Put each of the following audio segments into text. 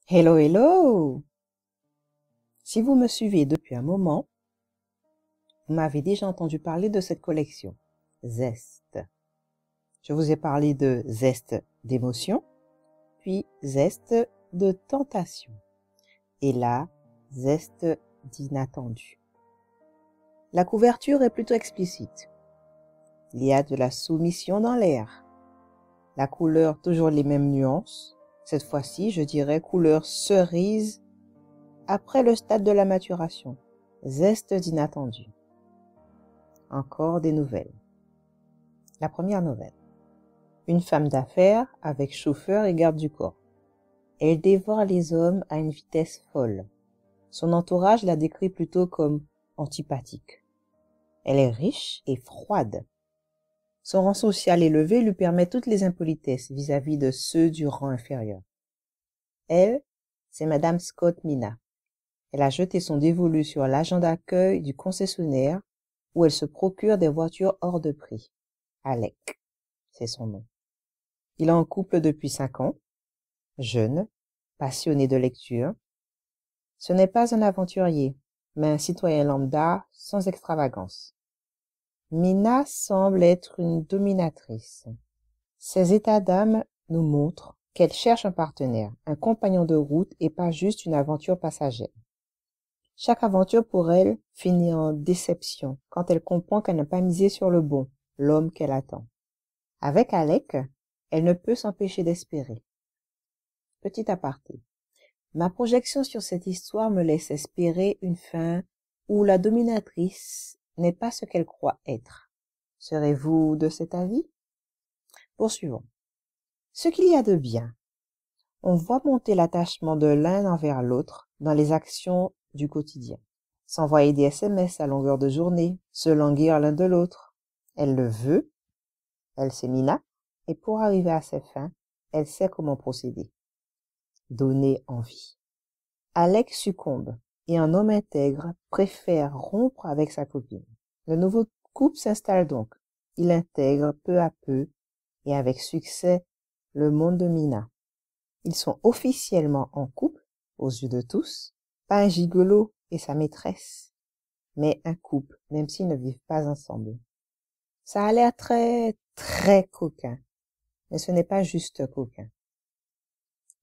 Hello, hello! Si vous me suivez depuis un moment, vous m'avez déjà entendu parler de cette collection, Zest. Je vous ai parlé de Zest d'émotion, puis Zest de tentation, et là, Zest d'inattendu. La couverture est plutôt explicite. Il y a de la soumission dans l'air. La couleur, toujours les mêmes nuances. Cette fois-ci, je dirais couleur cerise après le stade de la maturation. Zeste d'inattendu. Encore des nouvelles. La première nouvelle. Une femme d'affaires avec chauffeur et garde du corps. Elle dévore les hommes à une vitesse folle. Son entourage la décrit plutôt comme antipathique. Elle est riche et froide. Son rang social élevé lui permet toutes les impolitesses vis-à-vis de ceux du rang inférieur. Elle, c'est Madame Scott Mina. Elle a jeté son dévolu sur l'agent d'accueil du concessionnaire où elle se procure des voitures hors de prix. Alec, c'est son nom. Il est en couple depuis 5 ans, jeune, passionné de lecture. Ce n'est pas un aventurier, mais un citoyen lambda sans extravagance. Mina semble être une dominatrice. Ses états d'âme nous montrent qu'elle cherche un partenaire, un compagnon de route et pas juste une aventure passagère. Chaque aventure pour elle finit en déception quand elle comprend qu'elle n'a pas misé sur le bon, l'homme qu'elle attend. Avec Alec, elle ne peut s'empêcher d'espérer. Petit aparté. Ma projection sur cette histoire me laisse espérer une fin où la dominatrice n'est pas ce qu'elle croit être. Serez-vous de cet avis? Poursuivons. Ce qu'il y a de bien. On voit monter l'attachement de l'un envers l'autre dans les actions du quotidien. S'envoyer des SMS à longueur de journée, se languir l'un de l'autre. Elle le veut, elle c'est Mina, et pour arriver à ses fins, elle sait comment procéder. Donner envie. Alec succombe, et un homme intègre préfère rompre avec sa copine. Le nouveau couple s'installe donc. Il intègre peu à peu, et avec succès, le monde de Mina. Ils sont officiellement en couple, aux yeux de tous, pas un gigolo et sa maîtresse, mais un couple, même s'ils ne vivent pas ensemble. Ça a l'air très, très coquin, mais ce n'est pas juste coquin.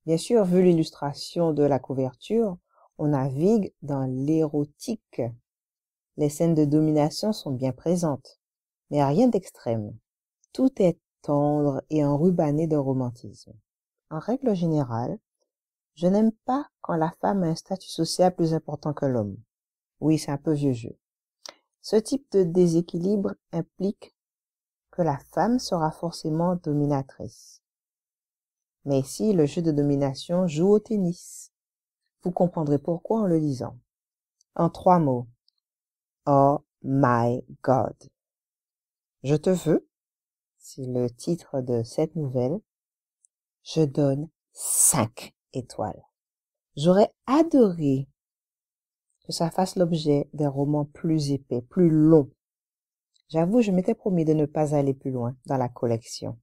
Bien sûr, vu l'illustration de la couverture, on navigue dans l'érotique. Les scènes de domination sont bien présentes, mais rien d'extrême. Tout est tendre et enrubanné de romantisme. En règle générale, je n'aime pas quand la femme a un statut social plus important que l'homme. Oui, c'est un peu vieux jeu. Ce type de déséquilibre implique que la femme sera forcément dominatrice. Mais ici, le jeu de domination joue au tennis. Vous comprendrez pourquoi en le lisant. En 3 mots. Oh my God. Je te veux, c'est le titre de cette nouvelle. Je donne 5 étoiles. J'aurais adoré que ça fasse l'objet d'un roman plus épais, plus long. J'avoue, je m'étais promis de ne pas aller plus loin dans la collection,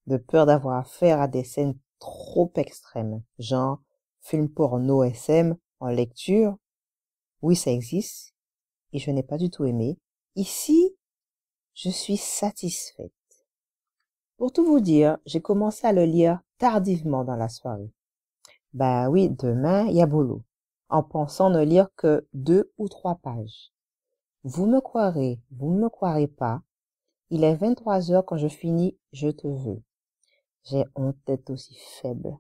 de peur d'avoir affaire à des scènes trop extrêmes, genre film porno SM en lecture. Oui, ça existe, et je n'ai pas du tout aimé. Ici, je suis satisfaite. Pour tout vous dire, j'ai commencé à le lire tardivement dans la soirée. Bah oui, demain, il y a boulot, en pensant ne lire que 2 ou 3 pages. Vous me me croirez pas, il est 23 heures quand je finis Je te veux. J'ai honte d'être aussi faible.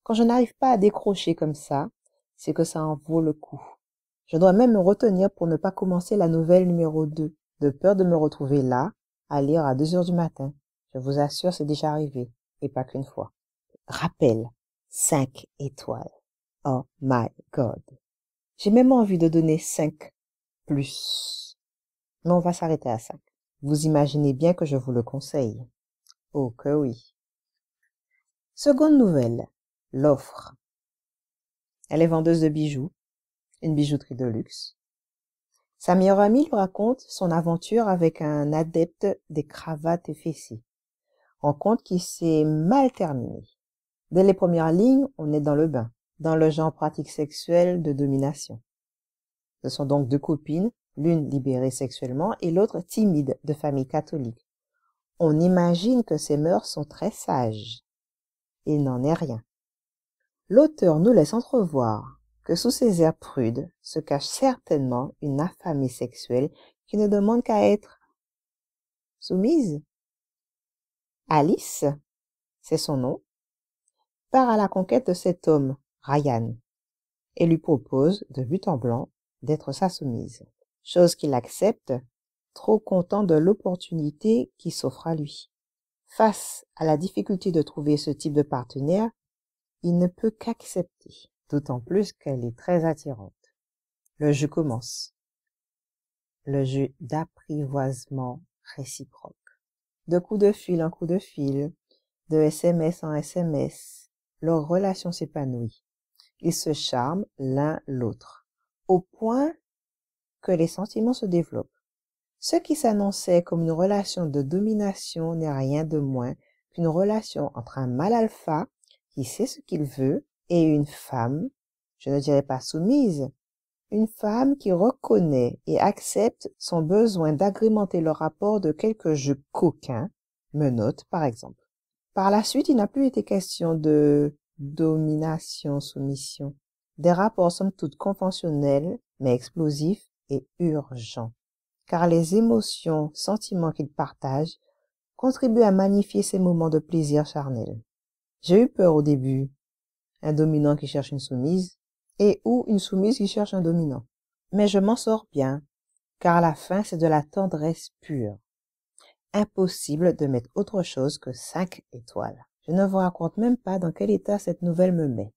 Quand je n'arrive pas à décrocher comme ça, c'est que ça en vaut le coup. Je dois même me retenir pour ne pas commencer la nouvelle numéro 2, de peur de me retrouver là, à lire à 2 heures du matin. Je vous assure, c'est déjà arrivé, et pas qu'une fois. Rappel, 5 étoiles. Oh my God. J'ai même envie de donner 5 plus. Mais on va s'arrêter à 5. Vous imaginez bien que je vous le conseille. Oh que oui. Seconde nouvelle, l'offre. Elle est vendeuse de bijoux, une bijouterie de luxe. Sa meilleure amie lui raconte son aventure avec un adepte des cravates et fessiers. Rencontre qui s'est mal terminée. Dès les premières lignes, on est dans le bain. dans le genre pratique sexuelle de domination. Ce sont donc deux copines, l'une libérée sexuellement et l'autre timide de famille catholique. On imagine que ces mœurs sont très sages. Il n'en est rien. L'auteur nous laisse entrevoir que sous ces airs prudes se cache certainement une affamée sexuelle qui ne demande qu'à être soumise. Alice, c'est son nom, part à la conquête de cet homme, Ryan, et lui propose, de but en blanc, d'être sa soumise. Chose qu'il accepte, trop content de l'opportunité qui s'offre à lui. Face à la difficulté de trouver ce type de partenaire, il ne peut qu'accepter, d'autant plus qu'elle est très attirante. Le jeu commence. Le jeu d'apprivoisement réciproque. De coup de fil en coup de fil, de SMS en SMS, leur relation s'épanouit. Ils se charment l'un l'autre, au point que les sentiments se développent. Ce qui s'annonçait comme une relation de domination n'est rien de moins qu'une relation entre un mâle alpha qui sait ce qu'il veut et une femme, je ne dirais pas soumise, une femme qui reconnaît et accepte son besoin d'agrémenter le rapport de quelques jeux coquins, menottes par exemple. Par la suite, il n'a plus été question de domination-soumission, des rapports somme toute conventionnels mais explosifs et urgents, car les émotions, sentiments qu'ils partagent contribuent à magnifier ces moments de plaisir charnel. J'ai eu peur au début, un dominant qui cherche une soumise, et ou une soumise qui cherche un dominant. Mais je m'en sors bien, car à la fin c'est de la tendresse pure. Impossible de mettre autre chose que 5 étoiles. Je ne vous raconte même pas dans quel état cette nouvelle me met.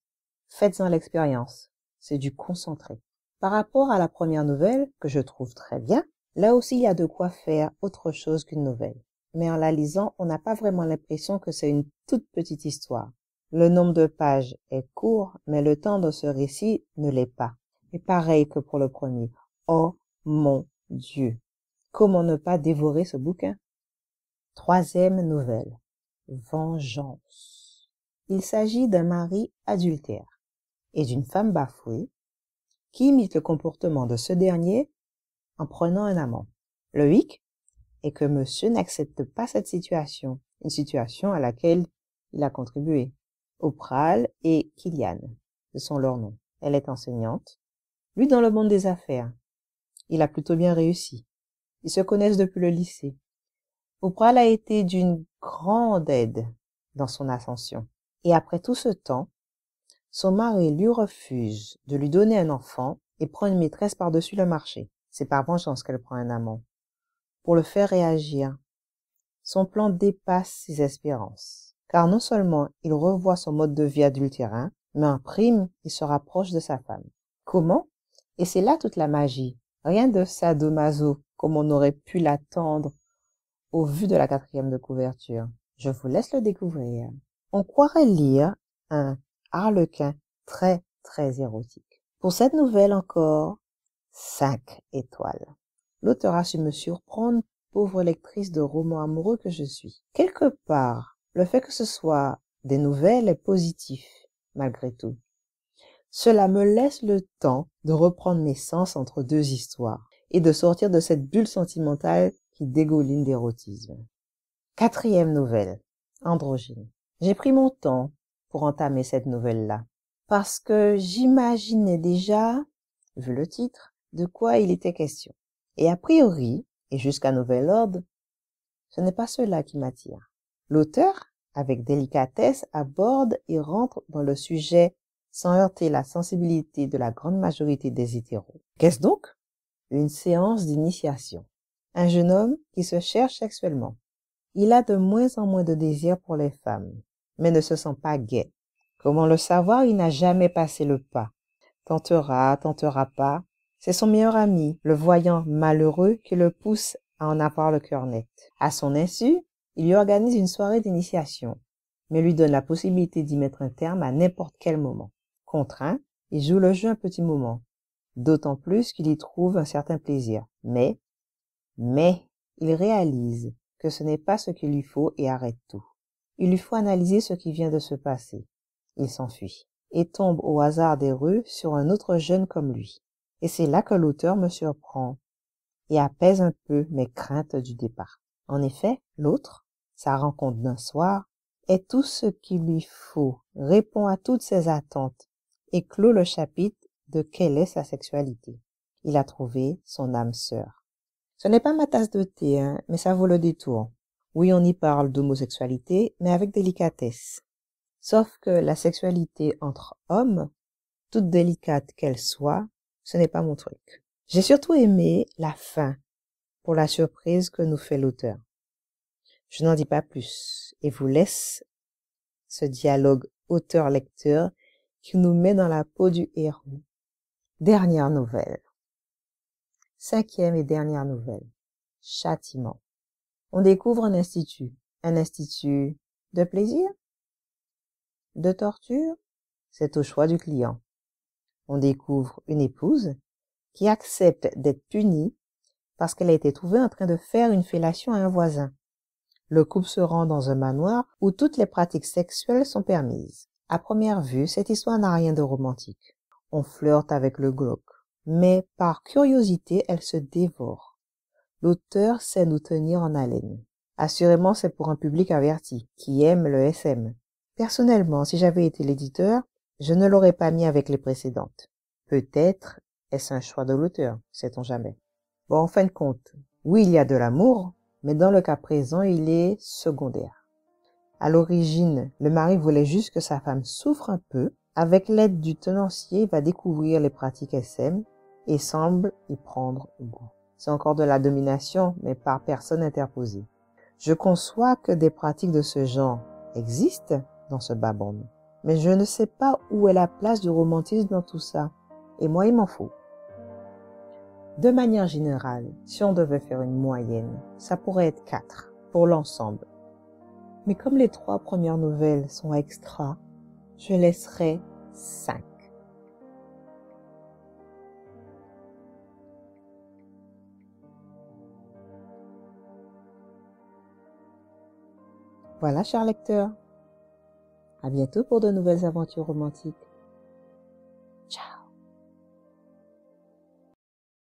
Faites-en l'expérience, c'est du concentré. Par rapport à la première nouvelle, que je trouve très bien, là aussi il y a de quoi faire autre chose qu'une nouvelle. Mais en la lisant, on n'a pas vraiment l'impression que c'est une toute petite histoire. Le nombre de pages est court, mais le temps de ce récit ne l'est pas. Et pareil que pour le premier. Oh mon Dieu! Comment ne pas dévorer ce bouquin? Troisième nouvelle. Vengeance. Il s'agit d'un mari adultère et d'une femme bafouée qui imite le comportement de ce dernier en prenant un amant. Le hic est que monsieur n'accepte pas cette situation, une situation à laquelle il a contribué. Opral et Kylian, ce sont leurs noms. Elle est enseignante, lui dans le monde des affaires. Il a plutôt bien réussi. Ils se connaissent depuis le lycée. Opral a été d'une grande aide dans son ascension. Et après tout ce temps, son mari lui refuse de lui donner un enfant et prend une maîtresse par-dessus le marché. C'est par vengeance qu'elle prend un amant. Pour le faire réagir, son plan dépasse ses espérances. Car non seulement il revoit son mode de vie adultérin, mais en prime, il se rapproche de sa femme. Comment? Et c'est là toute la magie. Rien de sadomaso, comme on aurait pu l'attendre au vu de la 4e de couverture. Je vous laisse le découvrir. On croirait lire un harlequin très, très érotique. Pour cette nouvelle encore, 5 étoiles. L'auteur a su me surprendre, pauvre lectrice de romans amoureux que je suis. Quelque part, le fait que ce soit des nouvelles est positif, malgré tout. Cela me laisse le temps de reprendre mes sens entre deux histoires et de sortir de cette bulle sentimentale qui dégouline d'érotisme. 4e nouvelle, Androgyne. J'ai pris mon temps pour entamer cette nouvelle-là, parce que j'imaginais déjà, vu le titre, de quoi il était question. Et a priori, et jusqu'à nouvel ordre, ce n'est pas cela qui m'attire. L'auteur, avec délicatesse, aborde et rentre dans le sujet sans heurter la sensibilité de la grande majorité des hétéros. Qu'est-ce donc? Une séance d'initiation. Un jeune homme qui se cherche sexuellement. Il a de moins en moins de désir pour les femmes, mais ne se sent pas gai. Comment le savoir? Il n'a jamais passé le pas. Tentera pas. C'est son meilleur ami, le voyant malheureux, qui le pousse à en avoir le cœur net. À son insu, il lui organise une soirée d'initiation, mais lui donne la possibilité d'y mettre un terme à n'importe quel moment. Contraint, il joue le jeu un petit moment, d'autant plus qu'il y trouve un certain plaisir. Mais, il réalise que ce n'est pas ce qu'il lui faut et arrête tout. Il lui faut analyser ce qui vient de se passer. Il s'enfuit. et tombe au hasard des rues sur un autre jeune comme lui. Et c'est là que l'auteur me surprend et apaise un peu mes craintes du départ. En effet, l'autre, sa rencontre d'un soir, est tout ce qu'il lui faut, répond à toutes ses attentes et clôt le chapitre de quelle est sa sexualité. Il a trouvé son âme sœur. Ce n'est pas ma tasse de thé, hein, mais ça vaut le détour. Oui, on y parle d'homosexualité, mais avec délicatesse. Sauf que la sexualité entre hommes, toute délicate qu'elle soit, ce n'est pas mon truc. J'ai surtout aimé la fin, pour la surprise que nous fait l'auteur. Je n'en dis pas plus et vous laisse ce dialogue auteur-lecteur qui nous met dans la peau du héros. Dernière nouvelle. 5e et dernière nouvelle. Châtiment. On découvre un institut. Un institut de plaisir? De torture? C'est au choix du client. On découvre une épouse qui accepte d'être punie parce qu'elle a été trouvée en train de faire une fellation à un voisin. Le couple se rend dans un manoir où toutes les pratiques sexuelles sont permises. À première vue, cette histoire n'a rien de romantique. On flirte avec le glauque. Mais par curiosité, elle se dévore. L'auteur sait nous tenir en haleine. Assurément, c'est pour un public averti, qui aime le SM. Personnellement, si j'avais été l'éditeur, je ne l'aurais pas mis avec les précédentes. Peut-être est-ce un choix de l'auteur, sait-on jamais. Bon, en fin de compte, oui, il y a de l'amour, mais dans le cas présent, il est secondaire. À l'origine, le mari voulait juste que sa femme souffre un peu. Avec l'aide du tenancier, il va découvrir les pratiques SM et semble y prendre goût. C'est encore de la domination, mais par personne interposée. Je conçois que des pratiques de ce genre existent dans ce bas monde, mais je ne sais pas où est la place du romantisme dans tout ça. Et moi, il m'en faut. De manière générale, si on devait faire une moyenne, ça pourrait être 4 pour l'ensemble. Mais comme les 3 premières nouvelles sont extra, je laisserai 5. Voilà, chers lecteurs. À bientôt pour de nouvelles aventures romantiques.